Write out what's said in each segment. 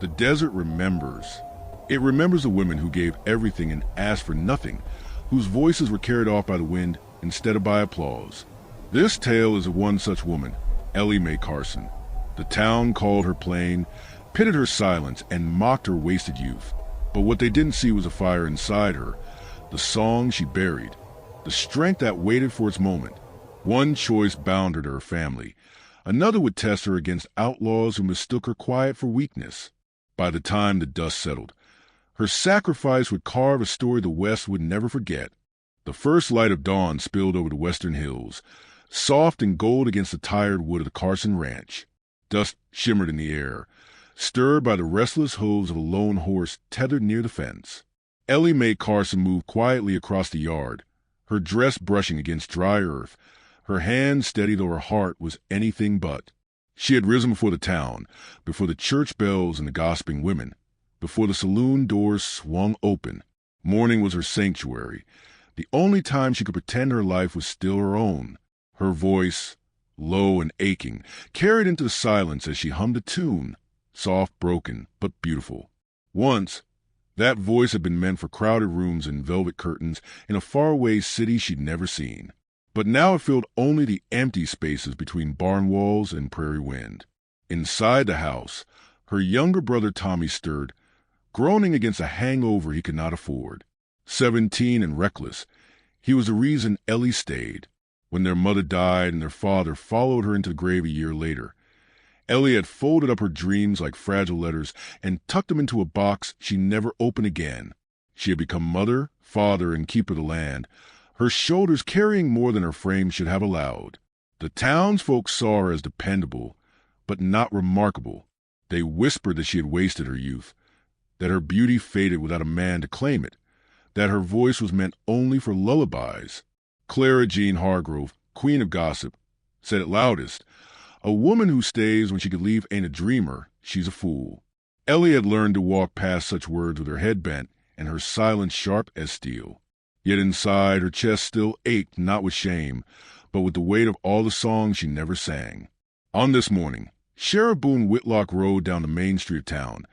The desert remembers. It remembers the women who gave everything and asked for nothing, whose voices were carried off by the wind instead of by applause. This tale is of one such woman, Ellie Mae Carson. The town called her plain, pitted her silence, and mocked her wasted youth. But what they didn't see was a fire inside her, the song she buried, the strength that waited for its moment. One choice bound her to her family. Another would test her against outlaws who mistook her quiet for weakness. By the time the dust settled, her sacrifice would carve a story the West would never forget. The first light of dawn spilled over the western hills, soft and gold against the tired wood of the Carson ranch. Dust shimmered in the air, stirred by the restless hooves of a lone horse tethered near the fence. Ellie Mae Carson moved quietly across the yard, her dress brushing against dry earth, her hand steady though her heart was anything but. She had risen before the town, before the church bells and the gossiping women, before the saloon doors swung open. Morning was her sanctuary, the only time she could pretend her life was still her own. Her voice, low and aching, carried into the silence as she hummed a tune, soft, broken, but beautiful. Once, that voice had been meant for crowded rooms and velvet curtains in a faraway city she'd never seen. But now it filled only the empty spaces between barn walls and prairie wind. Inside the house, her younger brother Tommy stirred, groaning against a hangover he could not afford. 17 and reckless, he was the reason Ellie stayed. When their mother died and their father followed her into the grave a year later, Ellie had folded up her dreams like fragile letters and tucked them into a box she never opened again. She had become mother, father, and keeper of the land, her shoulders carrying more than her frame should have allowed. The townsfolk saw her as dependable, but not remarkable. They whispered that she had wasted her youth, that her beauty faded without a man to claim it, that her voice was meant only for lullabies. Clara Jean Hargrove, queen of gossip, said it loudest, "A woman who stays when she could leave ain't a dreamer, she's a fool." Ellie had learned to walk past such words with her head bent and her silence sharp as steel. Yet inside, her chest still ached not with shame, but with the weight of all the songs she never sang. On this morning, Sheriff Boone Whitlock rode down the main street of town,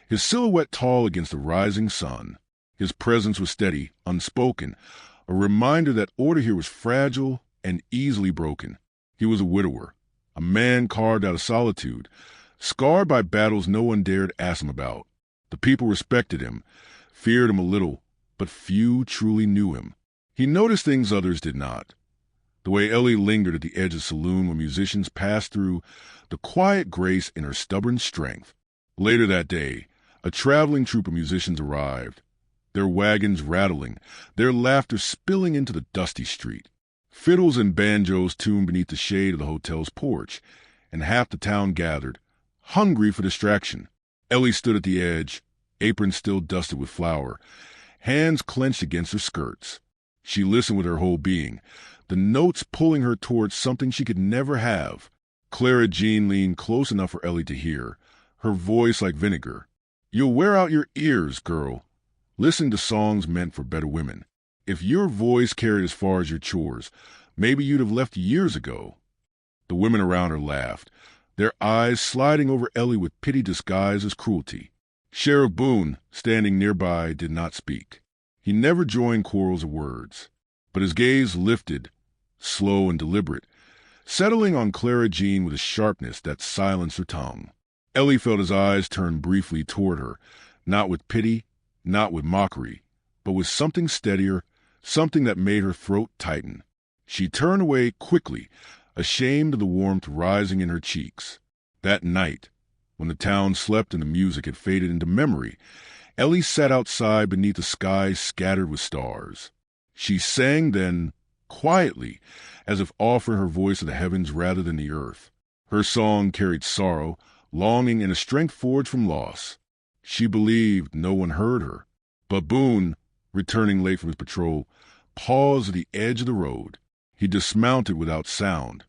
his silhouette tall against the rising sun. His presence was steady, unspoken, a reminder that order here was fragile and easily broken. He was a widower, a man carved out of solitude, scarred by battles no one dared ask him about. The people respected him, feared him a little, but few truly knew him. He noticed things others did not. The way Ellie lingered at the edge of the saloon when musicians passed through, the quiet grace in her stubborn strength. Later that day, a traveling troupe of musicians arrived, their wagons rattling, their laughter spilling into the dusty street. Fiddles and banjos tuned beneath the shade of the hotel's porch, and half the town gathered, hungry for distraction. Ellie stood at the edge, apron still dusted with flour, hands clenched against her skirts. She listened with her whole being, the notes pulling her towards something she could never have. Clara Jean leaned close enough for Ellie to hear, her voice like vinegar. "You'll wear out your ears, girl, listening to songs meant for better women. If your voice carried as far as your chores, maybe you'd have left years ago." The women around her laughed, their eyes sliding over Ellie with pity disguised as cruelty. Sheriff Boone, standing nearby, did not speak. He never joined quarrels of words, but his gaze lifted, slow and deliberate, settling on Clara Jean with a sharpness that silenced her tongue. Ellie felt his eyes turn briefly toward her, not with pity, not with mockery, but with something steadier, something that made her throat tighten. She turned away quickly, ashamed of the warmth rising in her cheeks. That night, when the town slept and the music had faded into memory, Ellie sat outside beneath a sky scattered with stars. She sang then, quietly, as if offering her voice to the heavens rather than the earth. Her song carried sorrow, longing, and a strength forged from loss. She believed no one heard her. But Boone, returning late from his patrol, paused at the edge of the road. He dismounted without sound,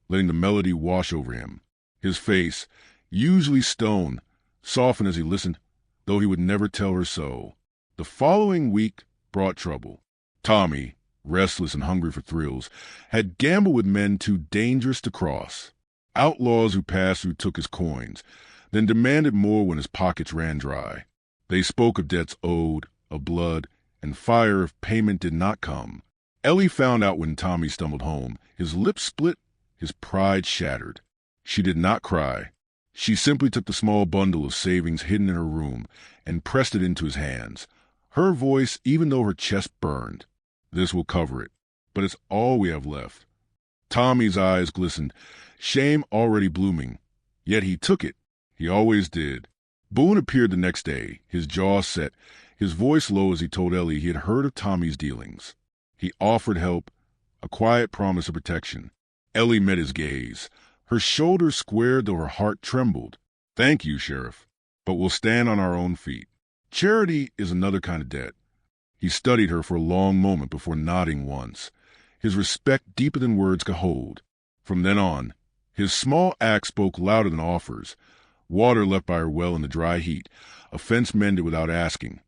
letting the melody wash over him. His face, usually stone, softened as he listened, though he would never tell her so. The following week brought trouble. Tommy, restless and hungry for thrills, had gambled with men too dangerous to cross. Outlaws who passed through took his coins, then demanded more when his pockets ran dry. They spoke of debts owed, of blood, and fire if payment did not come. Ellie found out when Tommy stumbled home. His lips split, his pride shattered. She did not cry. She simply took the small bundle of savings hidden in her room and pressed it into his hands. Her voice, even though her chest burned. "This will cover it, but it's all we have left." Tommy's eyes glistened, shame already blooming. Yet he took it. He always did. Boone appeared the next day, his jaw set, his voice low as he told Ellie he had heard of Tommy's dealings. He offered help, a quiet promise of protection. Ellie met his gaze. Her shoulders squared though her heart trembled. "Thank you, Sheriff, but we'll stand on our own feet. Charity is another kind of debt." He studied her for a long moment before nodding once, his respect deeper than words could hold. From then on, his small acts spoke louder than offers. Water left by her well in the dry heat, a fence mended without asking.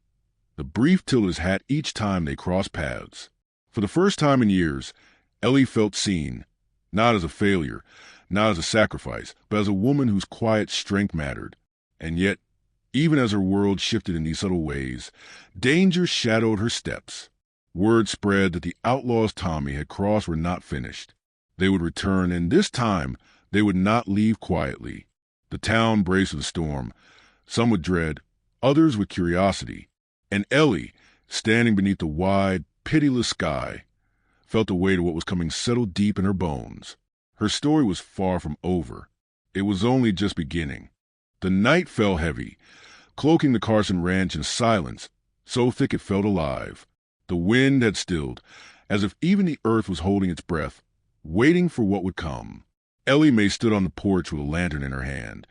The brief tilt of his hat each time they crossed paths. For the first time in years, Ellie felt seen, not as a failure, not as a sacrifice, but as a woman whose quiet strength mattered. And yet, even as her world shifted in these subtle ways, danger shadowed her steps. Word spread that the outlaws Tommy had crossed were not finished. They would return, and this time they would not leave quietly. The town braced for the storm, some with dread, others with curiosity. And Ellie, standing beneath the wide, pitiless sky, felt the weight of what was coming settled deep in her bones. Her story was far from over. It was only just beginning. The night fell heavy, cloaking the Carson ranch in silence, so thick it felt alive. The wind had stilled, as if even the earth was holding its breath, waiting for what would come. Ellie Mae stood on the porch with a lantern in her hand,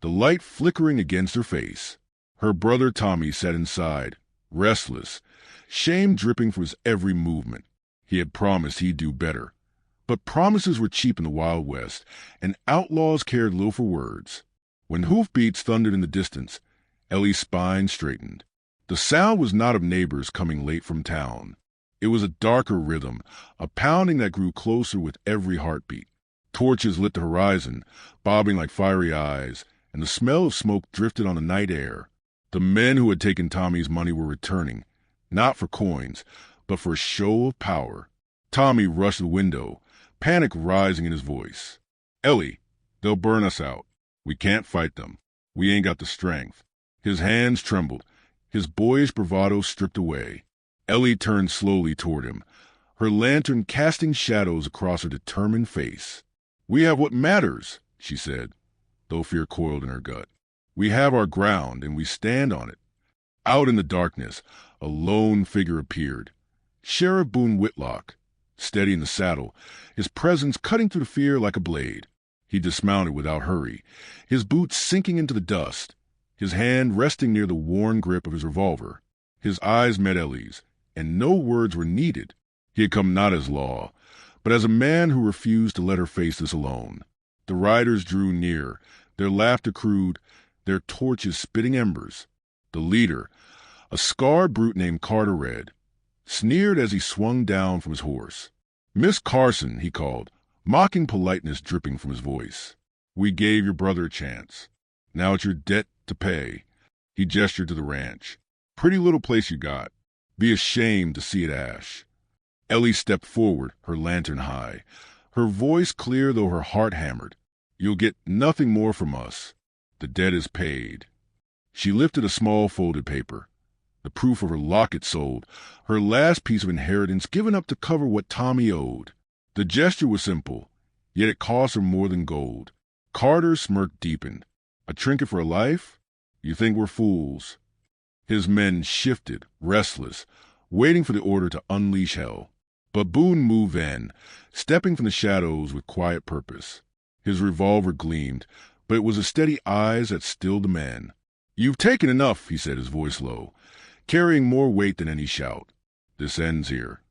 the light flickering against her face. Her brother Tommy sat inside, restless, shame dripping from his every movement. He had promised he'd do better. But promises were cheap in the Wild West, and outlaws cared little for words. When hoofbeats thundered in the distance, Ellie's spine straightened. The sound was not of neighbors coming late from town. It was a darker rhythm, a pounding that grew closer with every heartbeat. Torches lit the horizon, bobbing like fiery eyes, and the smell of smoke drifted on the night air. The men who had taken Tommy's money were returning, not for coins, but for a show of power. Tommy rushed to the window, panic rising in his voice. "Ellie, they'll burn us out. We can't fight them. We ain't got the strength." His hands trembled, his boyish bravado stripped away. Ellie turned slowly toward him, her lantern casting shadows across her determined face. "We have what matters," she said, though fear coiled in her gut. "We have our ground, and we stand on it." Out in the darkness, a lone figure appeared. Sheriff Boone Whitlock, steady in the saddle, his presence cutting through the fear like a blade. He dismounted without hurry, his boots sinking into the dust, his hand resting near the worn grip of his revolver. His eyes met Ellie's, and no words were needed. He had come not as law, but as a man who refused to let her face this alone. The riders drew near, their laughter crude, their torches spitting embers. The leader, a scarred brute named Carter Red, sneered as he swung down from his horse. "Miss Carson," he called, mocking politeness dripping from his voice. "We gave your brother a chance. Now it's your debt to pay." He gestured to the ranch. "Pretty little place you got. Be ashamed to see it ash." Ellie stepped forward, her lantern high, her voice clear though her heart hammered. "You'll get nothing more from us. The debt is paid." She lifted a small folded paper, the proof of her locket sold, her last piece of inheritance given up to cover what Tommy owed. The gesture was simple, yet it cost her more than gold. Carter's smirk deepened. "A trinket for a life? You think we're fools." His men shifted, restless, waiting for the order to unleash hell. But Boone moved in, stepping from the shadows with quiet purpose. His revolver gleamed, but it was the steady eyes that stilled the man. "You've taken enough," he said, his voice low, carrying more weight than any shout. "This ends here."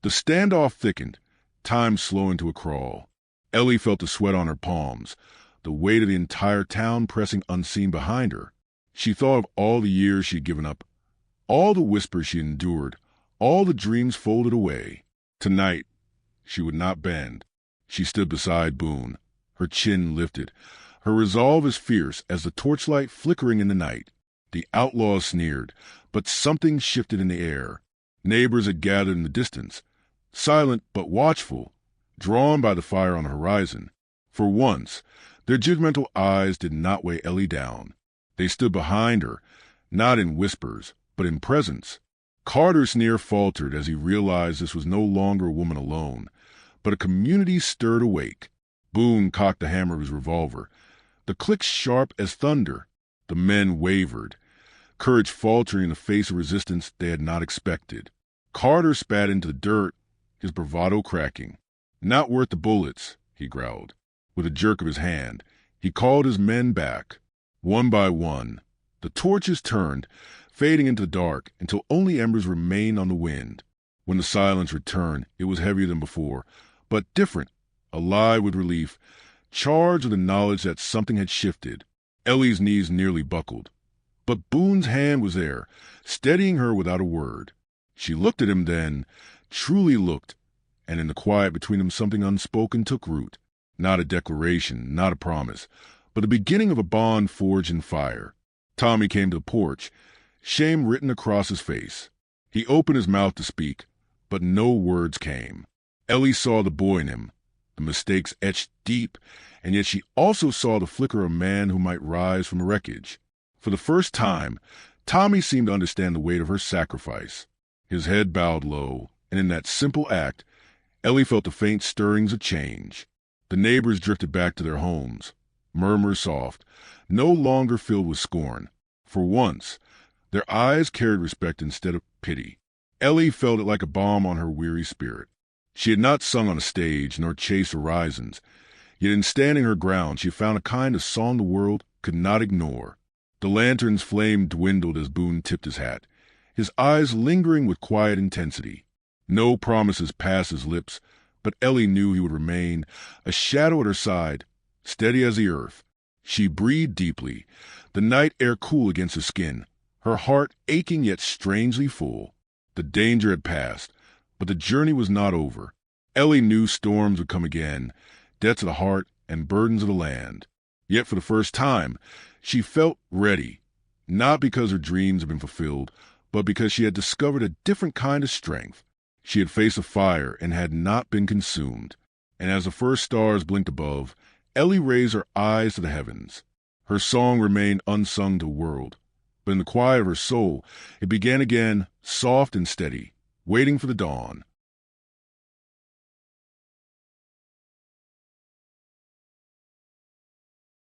The standoff thickened, time slowing to a crawl. Ellie felt the sweat on her palms, the weight of the entire town pressing unseen behind her. She thought of all the years she'd given up, all the whispers she endured, all the dreams folded away. Tonight, she would not bend. She stood beside Boone, her chin lifted, Her resolve as fierce as the torchlight flickering in the night. The outlaws sneered, but something shifted in the air. Neighbors had gathered in the distance, silent but watchful, drawn by the fire on the horizon. For once, their judgmental eyes did not weigh Ellie down. They stood behind her, not in whispers, but in presence. Carter's sneer faltered as he realized this was no longer a woman alone, but a community stirred awake. Boone cocked the hammer of his revolver, the click sharp as thunder. The men wavered, courage faltering in the face of resistance they had not expected. Carter spat into the dirt, his bravado cracking. "Not worth the bullets," he growled. With a jerk of his hand, he called his men back. One by one, the torches turned, fading into the dark until only embers remained on the wind. When the silence returned, it was heavier than before, but different, alive with relief, charged with the knowledge that something had shifted. Ellie's knees nearly buckled, but Boone's hand was there, steadying her without a word. She looked at him then, truly looked, and in the quiet between them something unspoken took root. Not a declaration, not a promise, but the beginning of a bond forged in fire. Tommy came to the porch, shame written across his face. He opened his mouth to speak, but no words came. Ellie saw the boy in him, the mistakes etched deep, and yet she also saw the flicker of a man who might rise from the wreckage. For the first time, Tommy seemed to understand the weight of her sacrifice. His head bowed low, and in that simple act, Ellie felt the faint stirrings of change. The neighbors drifted back to their homes, murmurs soft, no longer filled with scorn. For once, their eyes carried respect instead of pity. Ellie felt it like a balm on her weary spirit. She had not sung on a stage nor chased horizons, yet in standing her ground she found a kind of song the world could not ignore. The lantern's flame dwindled as Boone tipped his hat, his eyes lingering with quiet intensity. No promises passed his lips, but Ellie knew he would remain, a shadow at her side, steady as the earth. She breathed deeply, the night air cool against her skin, her heart aching yet strangely full. The danger had passed, but the journey was not over. Ellie knew storms would come again, debts of the heart and burdens of the land. Yet for the first time, she felt ready, not because her dreams had been fulfilled, but because she had discovered a different kind of strength. She had faced a fire and had not been consumed. And as the first stars blinked above, Ellie raised her eyes to the heavens. Her song remained unsung to the world, but in the quiet of her soul, it began again, soft and steady, waiting for the dawn.